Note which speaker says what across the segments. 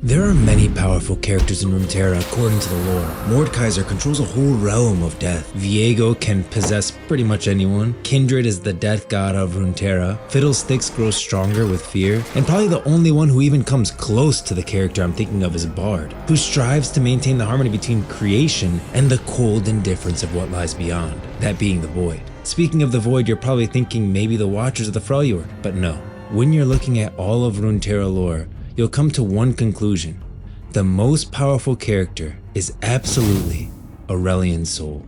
Speaker 1: There are many powerful characters in Runeterra according to the lore. Mordekaiser controls a whole realm of death. Viego can possess pretty much anyone. Kindred is the death god of Runeterra. Fiddlesticks grows stronger with fear. And probably the only one who even comes close to the character I'm thinking of is Bard, who strives to maintain the harmony between creation and the cold indifference of what lies beyond, that being the void. Speaking of the void, you're probably thinking maybe the Watchers of the Freljord, but no. When you're looking at all of Runeterra lore, you'll come to one conclusion. The most powerful character is absolutely Aurelian's soul.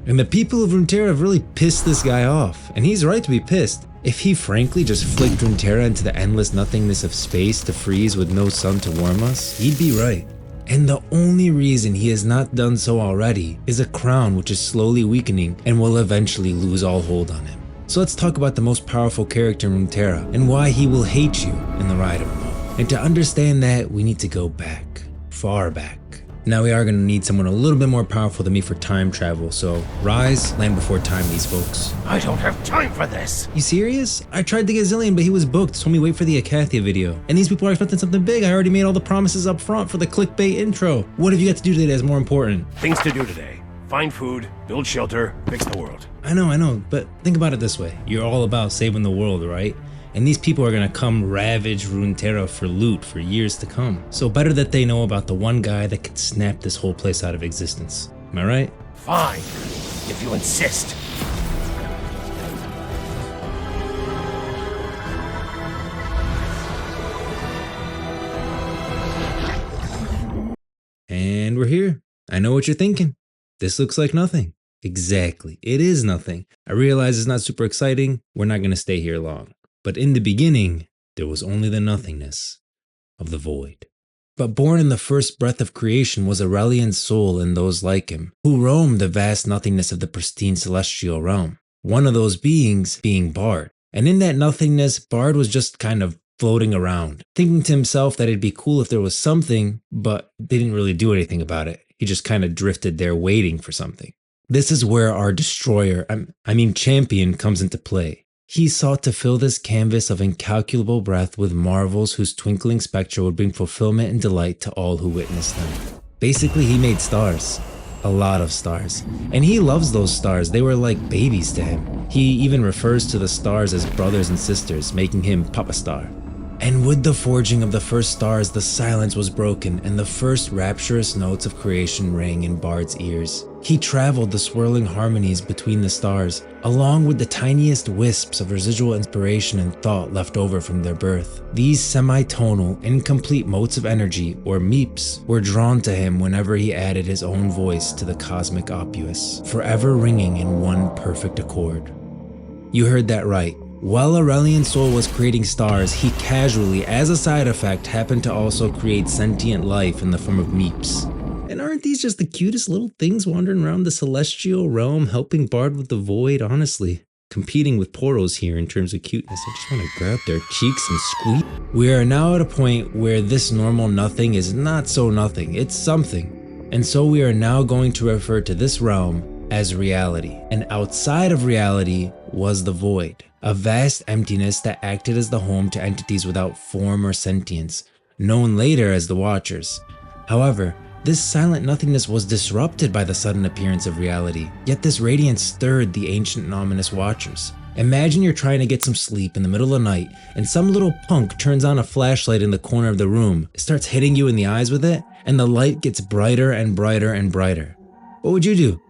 Speaker 1: And the people of Runeterra have really pissed this guy off, and he's right to be pissed. If he frankly just flicked Runeterra into the endless nothingness of space to freeze with no sun to warm us, he'd be right. And the only reason he has not done so already is a crown which is slowly weakening and will eventually lose all hold on him. So let's talk about the most powerful character in Runeterra and why he will hate you in the Riot MMO. And to understand that, we need to go back, far back. Now we are going to need someone a little bit more powerful than me for time travel, so rise, land before time these folks.
Speaker 2: I don't have time for this!
Speaker 1: You serious? I tried to get Zillion, but he was booked, told me wait for the Acathia video. And these people are expecting something big. I already made all the promises up front for the clickbait intro. What have you got to do today that's more important?
Speaker 2: Things to do today. Find food, build shelter, fix the world.
Speaker 1: I know, but think about it this way. You're all about saving the world, right? And these people are gonna come ravage Runeterra for loot for years to come. So better that they know about the one guy that could snap this whole place out of existence. Am I right?
Speaker 2: Fine, if you insist.
Speaker 1: And we're here. I know what you're thinking. This looks like nothing. Exactly, it is nothing. I realize it's not super exciting. We're not gonna stay here long. But in the beginning, there was only the nothingness of the void. But born in the first breath of creation was Aurelian's soul and those like him, who roamed the vast nothingness of the pristine celestial realm. One of those beings being Bard. And in that nothingness, Bard was just kind of floating around, thinking to himself that it'd be cool if there was something, but they didn't really do anything about it. He just kind of drifted there waiting for something. This is where our destroyer, champion, comes into play. He sought to fill this canvas of incalculable breadth with marvels whose twinkling spectra would bring fulfillment and delight to all who witnessed them. Basically, he made stars. A lot of stars. And he loves those stars. They were like babies to him. He even refers to the stars as brothers and sisters, making him Papa Star. And with the forging of the first stars, the silence was broken, and the first rapturous notes of creation rang in Bard's ears. He traveled the swirling harmonies between the stars, along with the tiniest wisps of residual inspiration and thought left over from their birth. These semi-tonal, incomplete motes of energy, or meeps, were drawn to him whenever he added his own voice to the cosmic opus, forever ringing in one perfect accord. You heard that right. While Aurelian's soul was creating stars, he casually, as a side effect, happened to also create sentient life in the form of meeps. And aren't these just the cutest little things wandering around the celestial realm, helping Bard with the void? Honestly, competing with Poros here in terms of cuteness. I just want to grab their cheeks and squeak. We are now at a point where this normal nothing is not so nothing, it's something. And so we are now going to refer to this realm as reality. And outside of reality was the void. A vast emptiness that acted as the home to entities without form or sentience, known later as the Watchers. However, this silent nothingness was disrupted by the sudden appearance of reality, yet this radiance stirred the ancient and ominous Watchers. Imagine you're trying to get some sleep in the middle of the night, and some little punk turns on a flashlight in the corner of the room, starts hitting you in the eyes with it, and the light gets brighter and brighter and brighter. What would you do?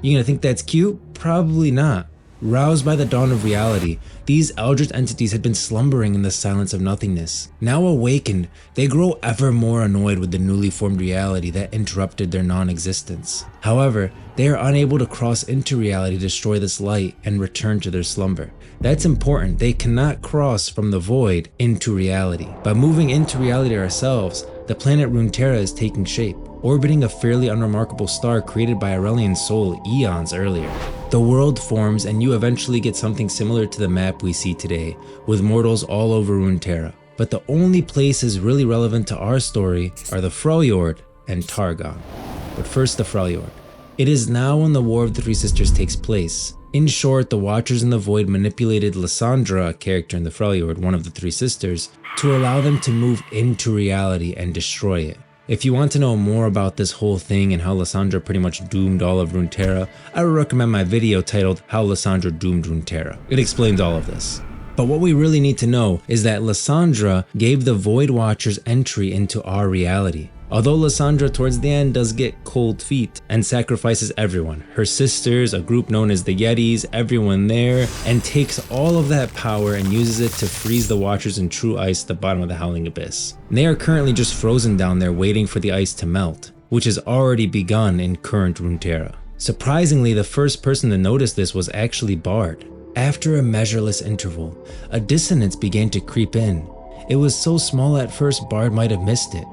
Speaker 1: You gonna think that's cute? Probably not. Roused by the dawn of reality, these eldritch entities had been slumbering in the silence of nothingness. Now awakened, they grow ever more annoyed with the newly formed reality that interrupted their non-existence. However, they are unable to cross into reality to destroy this light and return to their slumber. That's important. They cannot cross from the void into reality. By moving into reality ourselves, the planet Runeterra is taking shape, orbiting a fairly unremarkable star created by Aurelian's soul eons earlier. The world forms and you eventually get something similar to the map we see today, with mortals all over Runeterra. But the only places really relevant to our story are the Freljord and Targon. But first the Freljord. It is now when the War of the Three Sisters takes place. In short, the Watchers in the Void manipulated Lissandra, a character in the Freljord, one of the Three Sisters, to allow them to move into reality and destroy it. If you want to know more about this whole thing and how Lissandra pretty much doomed all of Runeterra, I would recommend my video titled How Lissandra Doomed Runeterra. It explains all of this. But what we really need to know is that Lissandra gave the Void Watchers entry into our reality. Although Lissandra towards the end does get cold feet and sacrifices everyone, her sisters, a group known as the Yetis, everyone there, and takes all of that power and uses it to freeze the Watchers in true ice at the bottom of the Howling Abyss. And they are currently just frozen down there waiting for the ice to melt, which has already begun in current Runeterra. Surprisingly, the first person to notice this was actually Bard. After a measureless interval, a dissonance began to creep in. It was so small at first Bard might have missed it.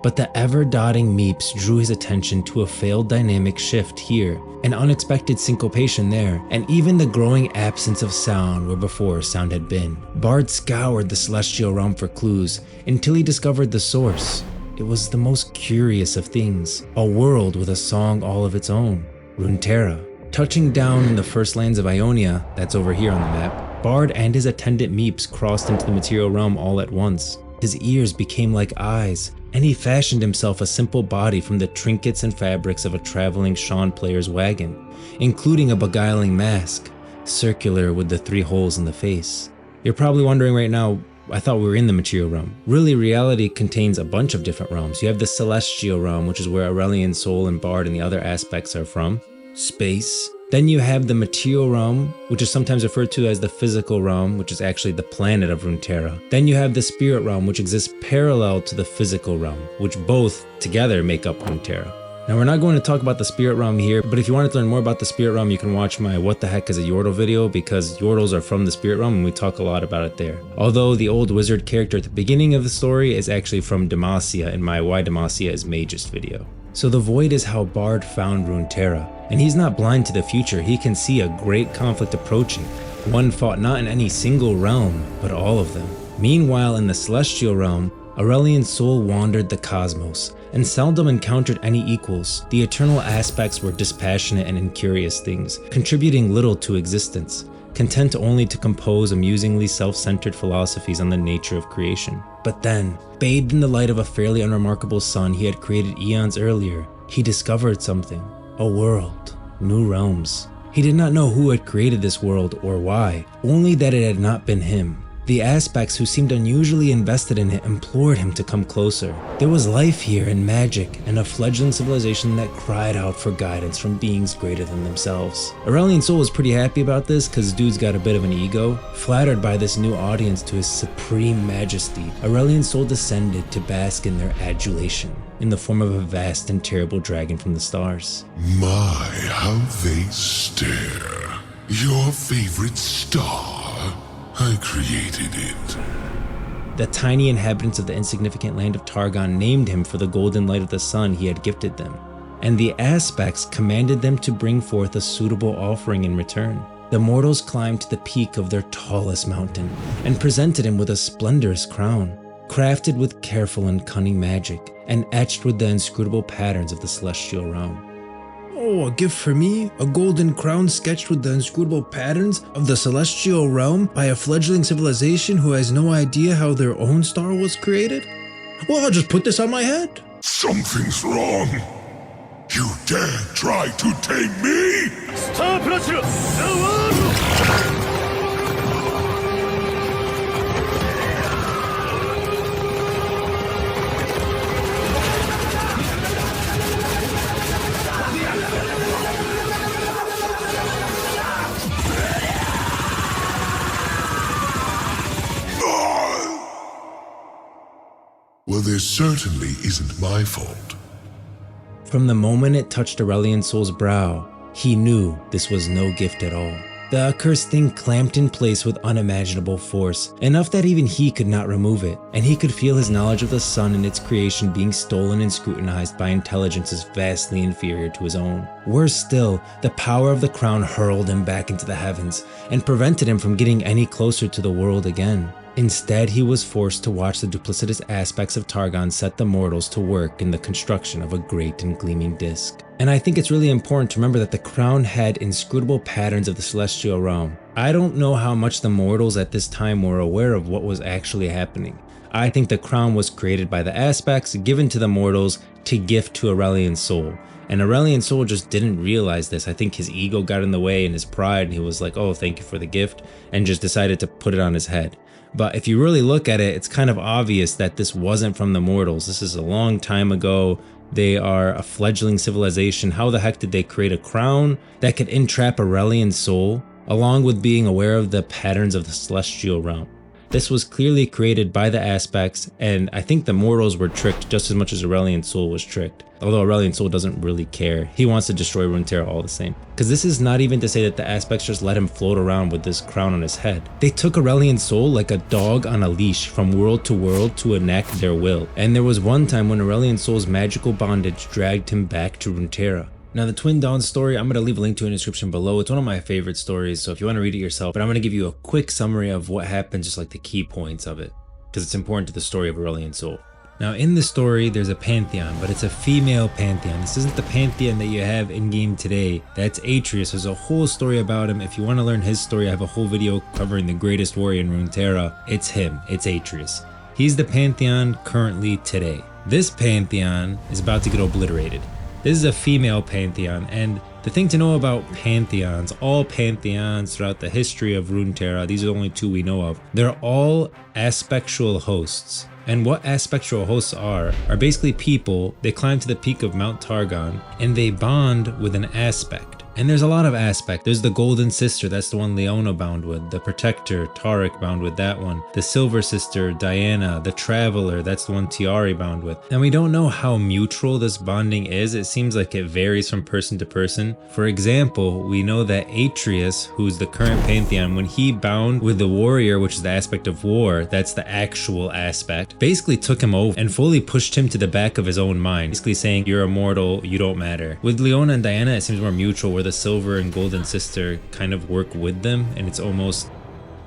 Speaker 1: But the ever-dotting meeps drew his attention to a failed dynamic shift here, an unexpected syncopation there, and even the growing absence of sound where before sound had been. Bard scoured the celestial realm for clues until he discovered the source. It was the most curious of things, a world with a song all of its own, Runeterra. Touching down in the first lands of Ionia, that's over here on the map, Bard and his attendant meeps crossed into the material realm all at once. His ears became like eyes, and he fashioned himself a simple body from the trinkets and fabrics of a traveling Sean player's wagon, including a beguiling mask, circular with the 3 holes in the face. You're probably wondering right now, I thought we were in the material realm. Really, reality contains a bunch of different realms. You have the celestial realm, which is where Aurelian Soul and Bard and the other aspects are from. Space. Then you have the material realm, which is sometimes referred to as the physical realm, which is actually the planet of Runeterra. Then you have the spirit realm, which exists parallel to the physical realm, which both together make up Runeterra. Now we're not going to talk about the spirit realm here, but if you wanted to learn more about the spirit realm, you can watch my What the Heck is a YORDLE video, because YORDLEs are from the spirit realm and we talk a lot about it there. Although the old wizard character at the beginning of the story is actually from Demacia in my Why Demacia is Magist video. So the void is how Bard found Runeterra, and he's not blind to the future. He can see a great conflict approaching, one fought not in any single realm, but all of them. Meanwhile, in the celestial realm, Aurelian Soul wandered the cosmos, and seldom encountered any equals. The eternal aspects were dispassionate and incurious things, contributing little to existence, content only to compose amusingly self-centered philosophies on the nature of creation. But then, bathed in the light of a fairly unremarkable sun he had created eons earlier, he discovered something. A world. New realms. He did not know who had created this world or why, only that it had not been him. The aspects who seemed unusually invested in it implored him to come closer. There was life here and magic, and a fledgling civilization that cried out for guidance from beings greater than themselves. Aurelian Soul was pretty happy about this because dude's got a bit of an ego. Flattered by this new audience to his supreme majesty, Aurelian Soul descended to bask in their adulation, in the form of a vast and terrible dragon from the stars.
Speaker 3: My, how they stare. Your favorite star. I created it.
Speaker 1: The tiny inhabitants of the insignificant land of Targon named him for the golden light of the sun he had gifted them, and the aspects commanded them to bring forth a suitable offering in return. The mortals climbed to the peak of their tallest mountain and presented him with a splendorous crown, crafted with careful and cunning magic, and etched with the inscrutable patterns of the celestial realm. Oh, a gift for me? A golden crown sketched with the inscrutable patterns of the celestial realm by a fledgling civilization who has no idea how their own star was created? Well, I'll just put this on my head.
Speaker 3: Something's wrong. You dare try to tame me? Well, this certainly isn't my fault.
Speaker 1: From the moment it touched Aurelian Soul's brow, he knew this was no gift at all. The accursed thing clamped in place with unimaginable force, enough that even he could not remove it, and he could feel his knowledge of the sun and its creation being stolen and scrutinized by intelligences vastly inferior to his own. Worse still, the power of the crown hurled him back into the heavens, and prevented him from getting any closer to the world again. Instead, he was forced to watch the duplicitous aspects of Targon set the mortals to work in the construction of a great and gleaming disc. And I think it's really important to remember that the crown had inscrutable patterns of the celestial realm. I don't know how much the mortals at this time were aware of what was actually happening. I think the crown was created by the aspects given to the mortals to gift to Aurelian's soul. And Aurelian's soul just didn't realize this. I think his ego got in the way and his pride, and he was like, oh, thank you for the gift, and just decided to put it on his head. But if you really look at it, it's kind of obvious that this wasn't from the mortals. This is a long time ago. They are a fledgling civilization. How the heck did they create a crown that could entrap Aurelian's soul, along with being aware of the patterns of the celestial realm? This was clearly created by the aspects, and I think the mortals were tricked just as much as Aurelian's soul was tricked. Although Aurelian's soul doesn't really care. He wants to destroy Runeterra all the same. Because this is not even to say that the aspects just let him float around with this crown on his head. They took Aurelian's soul like a dog on a leash from world to enact their will. And there was one time when Aurelian's soul's magical bondage dragged him back to Runeterra. Now the Twin Dawn story, I'm going to leave a link to in the description below. It's one of my favorite stories, so if you want to read it yourself, but I'm going to give you a quick summary of what happened, just like the key points of it, because it's important to the story of Aurelian's soul. Now in the story, there's a Pantheon, but it's a female Pantheon. This isn't the Pantheon that you have in-game today. That's Atreus. There's a whole story about him. If you want to learn his story, I have a whole video covering the greatest warrior in Runeterra. It's him. It's Atreus. He's the Pantheon currently today. This Pantheon is about to get obliterated. This is a female Pantheon, and the thing to know about Pantheons, all Pantheons throughout the history of Runeterra, these are the only two we know of, they're all aspectual hosts. And what aspectual hosts are basically people, they climb to the peak of Mount Targon, and they bond with an aspect. And there's a lot of aspect. There's the Golden Sister, that's the one Leona bound with. The Protector, Taric bound with that one. The Silver Sister, Diana. The Traveler, that's the one Tiari bound with. And we don't know how mutual this bonding is. It seems like it varies from person to person. For example, we know that Atreus, who's the current Pantheon, when he bound with the Warrior, which is the aspect of war, that's the actual aspect, basically took him over and fully pushed him to the back of his own mind, basically saying, you're immortal, you don't matter. With Leona and Diana, it seems more mutual, where the Silver and Golden Sister kind of work with them, and it's almost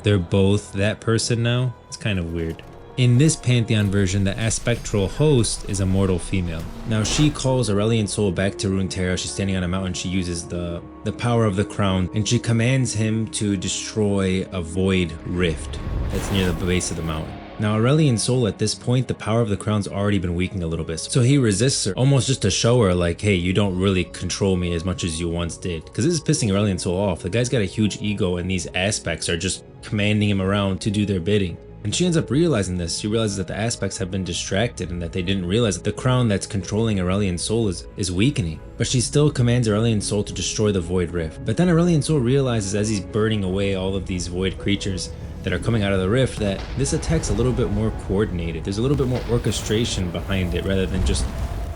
Speaker 1: they're both that person now. It's kind of weird. In this Pantheon version, the aspectral host is a mortal female. Now she calls Aurelian's soul back to Runeterra. She's standing on a mountain. She uses the power of the crown, and she commands him to destroy a void rift that's near the base of the mountain. Now Aurelian's soul at this point, the power of the crown's already been weakening a little bit. So he resists her, almost just to show her like, hey, you don't really control me as much as you once did. Because this is pissing Aurelian's soul off. The guy's got a huge ego, and these aspects are just commanding him around to do their bidding. And she ends up realizing this. She realizes that the aspects have been distracted and that they didn't realize that the crown that's controlling Aurelian's soul is weakening. But she still commands Aurelian's soul to destroy the void rift. But then Aurelian's soul realizes, as he's burning away all of these void creatures that are coming out of the rift, that this attack's a little bit more coordinated. There's a little bit more orchestration behind it rather than just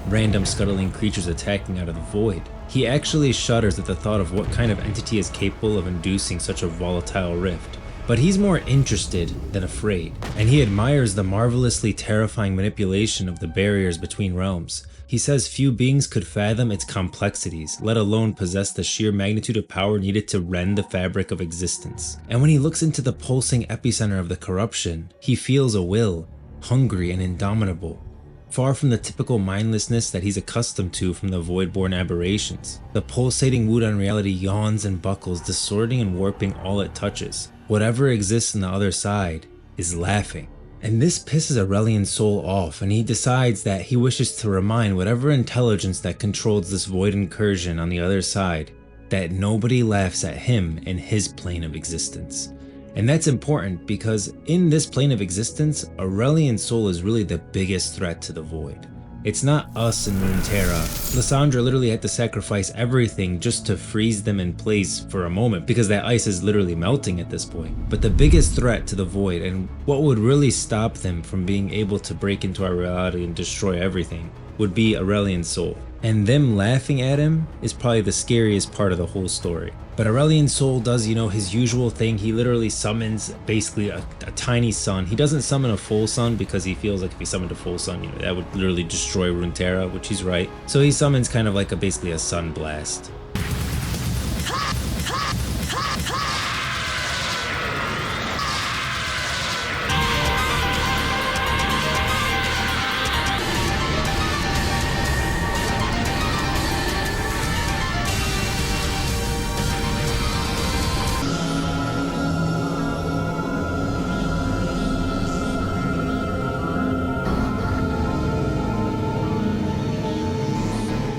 Speaker 1: random scuttling creatures attacking out of the void. He actually shudders at the thought of what kind of entity is capable of inducing such a volatile rift. But he's more interested than afraid, and he admires the marvelously terrifying manipulation of the barriers between realms. He says few beings could fathom its complexities, let alone possess the sheer magnitude of power needed to rend the fabric of existence. And when he looks into the pulsing epicenter of the corruption, he feels a will, hungry and indomitable, far from the typical mindlessness that he's accustomed to from the void-born aberrations. The pulsating wound on reality yawns and buckles, distorting and warping all it touches. Whatever exists on the other side is laughing. And this pisses Aurelian's soul off, and he decides that he wishes to remind whatever intelligence that controls this void incursion on the other side that nobody laughs at him in his plane of existence. And that's important because in this plane of existence, Aurelian's soul is really the biggest threat to the void. It's not us in Runeterra. Lissandra literally had to sacrifice everything just to freeze them in place for a moment because that ice is literally melting at this point. But the biggest threat to the void, and what would really stop them from being able to break into our reality and destroy everything, would be Aurelian's soul. And them laughing at him is probably the scariest part of the whole story. But Aurelian's soul does, his usual thing. He literally summons basically a tiny sun. He doesn't summon a full sun because he feels like if he summoned a full sun, that would literally destroy Runeterra, which he's right. So he summons kind of like basically a sun blast.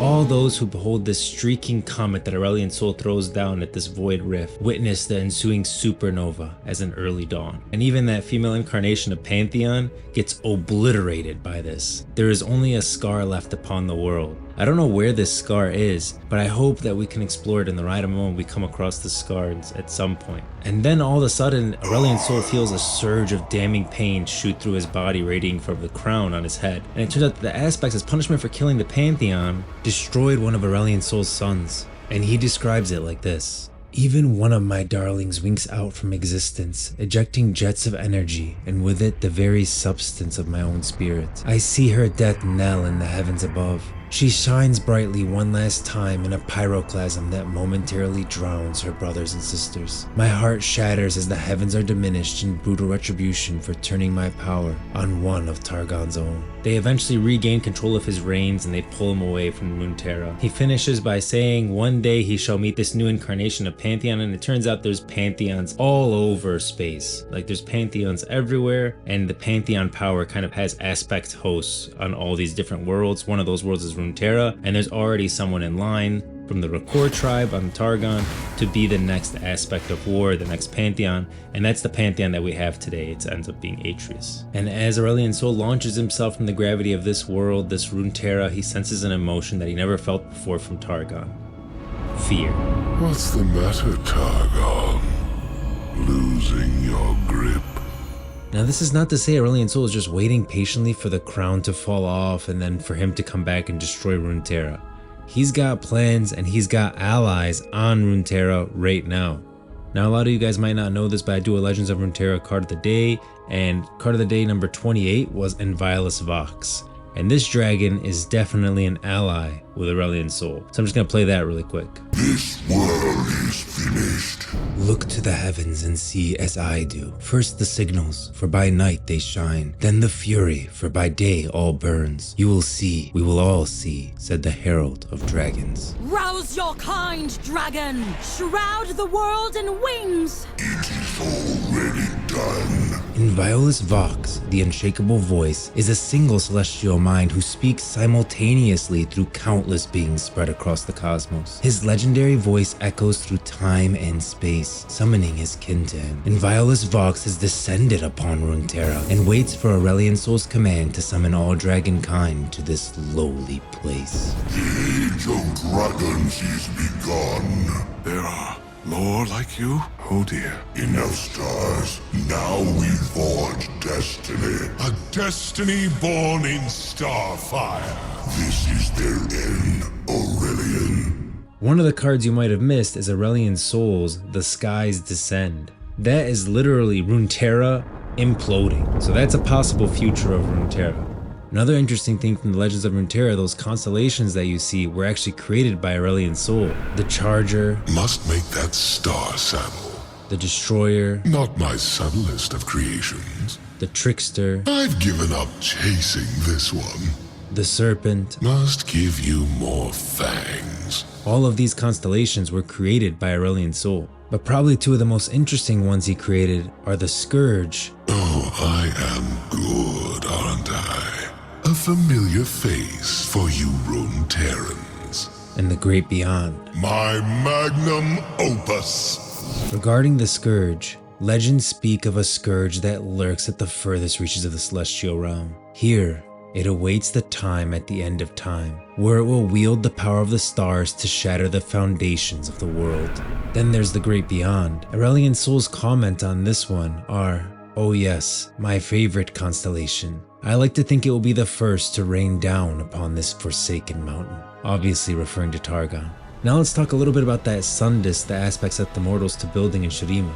Speaker 1: All those who behold this streaking comet that Aurelian Sol throws down at this void rift witness the ensuing supernova as an early dawn. And even that female incarnation of Pantheon gets obliterated by this. There is only a scar left upon the world. I don't know where this scar is, but I hope that we can explore it in the Riot MMO and we come across the scar at some point. And then all of a sudden, Aurelian Sol feels a surge of damning pain shoot through his body, radiating from the crown on his head. And it turns out that the aspects, as punishment for killing the Pantheon, destroyed one of Aurelian Sol's sons. And he describes it like this. Even one of my darlings winks out from existence, ejecting jets of energy, and with it the very substance of my own spirit. I see her death knell in the heavens above. She shines brightly one last time in a pyroclasm that momentarily drowns her brothers and sisters. My heart shatters as the heavens are diminished in brutal retribution for turning my power on one of Targon's own. They eventually regain control of his reins and they pull him away from Runeterra. He finishes by saying one day he shall meet this new incarnation of Pantheon, and it turns out there's Pantheons all over space. Like there's Pantheons everywhere, and the Pantheon power kind of has aspect hosts on all these different worlds. One of those worlds is Runeterra, and there's already someone in line from the Rakor tribe on Targon to be the next aspect of war, the next Pantheon, and that's the Pantheon that we have today. It ends up being Atreus. And as Aurelian Sol launches himself from the gravity of this world, this Runeterra, he senses an emotion that he never felt before from Targon. Fear.
Speaker 3: What's the matter, Targon? Losing your grip?
Speaker 1: Now this is not to say Aurelian Sol is just waiting patiently for the crown to fall off and then for him to come back and destroy Runeterra. He's got plans and he's got allies on Runeterra right now. Now a lot of you guys might not know this, but I do a Legends of Runeterra card of the day, and card of the day number 28 was Inviolus Vox. And this dragon is definitely an ally with Aurelian Sol. So I'm just gonna play that really quick.
Speaker 3: This world is finished.
Speaker 1: Look to the heavens and see as I do. First the signals, for by night they shine. Then the fury, for by day all burns. You will see, we will all see, said the herald of dragons.
Speaker 4: Rouse your kind, dragon! Shroud the world in wings!
Speaker 3: It is already done.
Speaker 1: Inviolus Vox, the unshakable voice, is a single celestial mind who speaks simultaneously through countless beings spread across the cosmos. His legendary voice echoes through time and space, summoning his kin to him. Inviolus Vox has descended upon Runeterra and waits for Aurelian Sol's command to summon all dragonkind to this lowly place.
Speaker 3: The age of dragons is begun. There are more like you? Oh dear. Enough stars. Now we forge destiny. A destiny born in starfire. This is their end, Aurelian.
Speaker 1: One of the cards you might have missed is Aurelian Sol's The Skies Descend. That is literally Runeterra imploding. So that's a possible future of Runeterra. Another interesting thing from the Legends of Runeterra, those constellations that you see were actually created by Aurelian Sol. The Charger.
Speaker 3: Must make that star saddle.
Speaker 1: The Destroyer.
Speaker 3: Not my subtlest of creations.
Speaker 1: The Trickster.
Speaker 3: I've given up chasing this one.
Speaker 1: The Serpent.
Speaker 3: Must give you more fangs.
Speaker 1: All of these constellations were created by Aurelian Sol. But probably two of the most interesting ones he created are the Scourge.
Speaker 3: Oh, I am good, aren't I? A familiar face for you Runeterrans.
Speaker 1: And the Great Beyond.
Speaker 3: My magnum opus.
Speaker 1: Regarding the Scourge, legends speak of a scourge that lurks at the furthest reaches of the celestial realm. Here, it awaits the time at the end of time, where it will wield the power of the stars to shatter the foundations of the world. Then there's the Great Beyond. Aurelian Sol's comment on this one are, oh yes, my favorite constellation. I like to think it will be the first to rain down upon this forsaken mountain. Obviously referring to Targon. Now let's talk a little bit about that sun disk the aspect set the mortals to building in Shurima.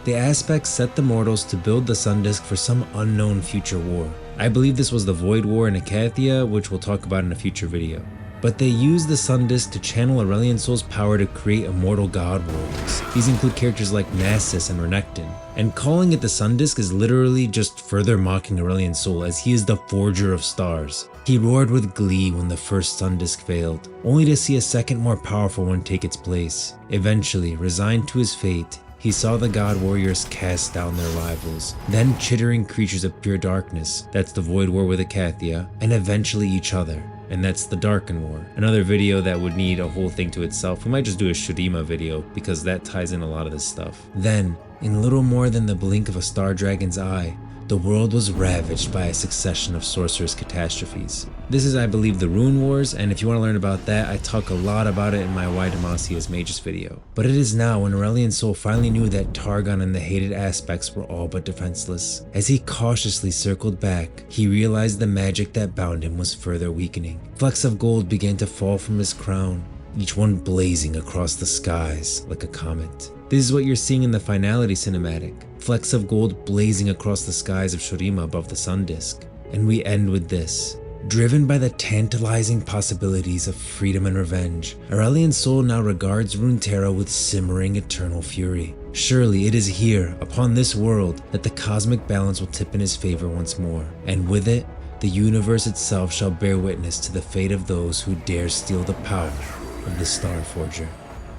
Speaker 1: The aspects set the mortals to build the sun disk for some unknown future war. I believe this was the Void War in Acathia, which we'll talk about in a future video. But they used the sun disk to channel Aurelian Sol's power to create immortal god warriors. These include characters like Nasus and Renekton. And calling it the sun disk is literally just further mocking Aurelian Sol, as he is the forger of stars. He roared with glee when the first sun disk failed, only to see a second more powerful one take its place. Eventually, resigned to his fate, he saw the god warriors cast down their rivals, then chittering creatures of pure darkness, that's the Void War with Acathia, and eventually each other. and that's the Darken War. Another video that would need a whole thing to itself. We might just do a Shurima video because that ties in a lot of this stuff. Then, in little more than the blink of a star dragon's eye, the world was ravaged by a succession of sorcerous catastrophes. This is, I believe, the Rune Wars, and if you want to learn about that, I talk a lot about it in my Y Demacia's Magist video. But it is now when Aurelian Sol finally knew that Targon and the hated aspects were all but defenseless. As he cautiously circled back, he realized the magic that bound him was further weakening. Flecks of gold began to fall from his crown, each one blazing across the skies like a comet. This is what you're seeing in the Finality cinematic. Flecks of gold blazing across the skies of Shurima above the sun disk. And we end with this. Driven by the tantalizing possibilities of freedom and revenge, Aurelian Sol now regards Runeterra with simmering eternal fury. Surely it is here, upon this world, that the cosmic balance will tip in his favor once more. And with it, the universe itself shall bear witness to the fate of those who dare steal the power of the Starforger.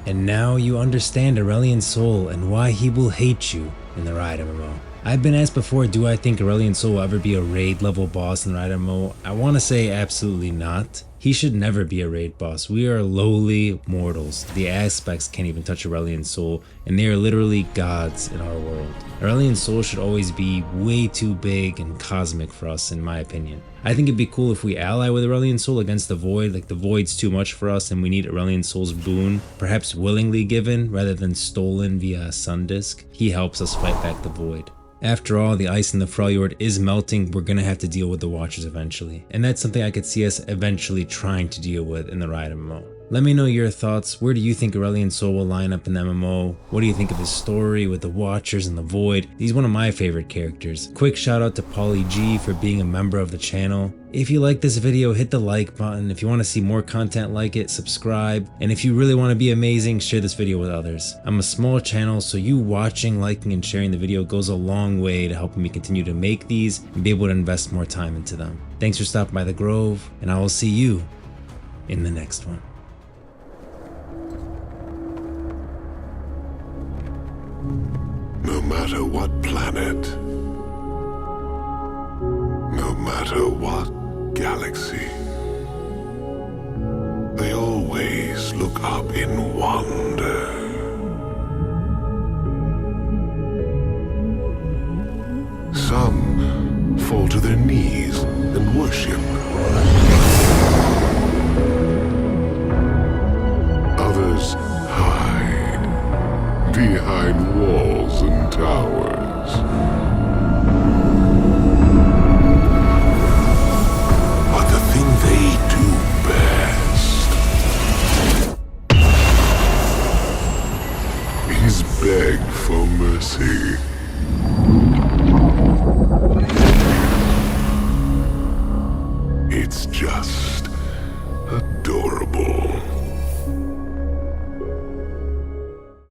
Speaker 1: And now you understand Aurelian Sol and why he will hate you in the Riot MMO. I've been asked before, do I think Aurelian Sol will ever be a raid level boss in the Riot MMO? I want to say absolutely not. He should never be a raid boss. We are lowly mortals. The aspects can't even touch Aurelian Sol, and they are literally gods in our world. Aurelian Sol should always be way too big and cosmic for us, in my opinion. I think it'd be cool if we ally with Aurelian Sol against the Void. Like, the Void's too much for us and we need Aurelian Sol's boon, perhaps willingly given rather than stolen via a sun disk. He helps us fight back the Void. After all, the ice in the Freljord is melting. We're gonna have to deal with the Watchers eventually. And that's something I could see us eventually trying to deal with in the Riot MMO. Let me know your thoughts. Where do you think Aurelian Sol will line up in the MMO? What do you think of his story with the Watchers and the Void? He's one of my favorite characters. Quick shout out to Pauly G for being a member of the channel. If you like this video, hit the like button. If you want to see more content like it, subscribe. And if you really want to be amazing, share this video with others. I'm a small channel, so you watching, liking, and sharing the video goes a long way to helping me continue to make these and be able to invest more time into them. Thanks for stopping by the Grove, and I will see you in the next one.
Speaker 3: No matter what planet, no matter what galaxy, they always look up in wonder. Some fall to their knees and worship. Others hide behind walls and towers. But the thing they do best is beg for mercy. It's just a door.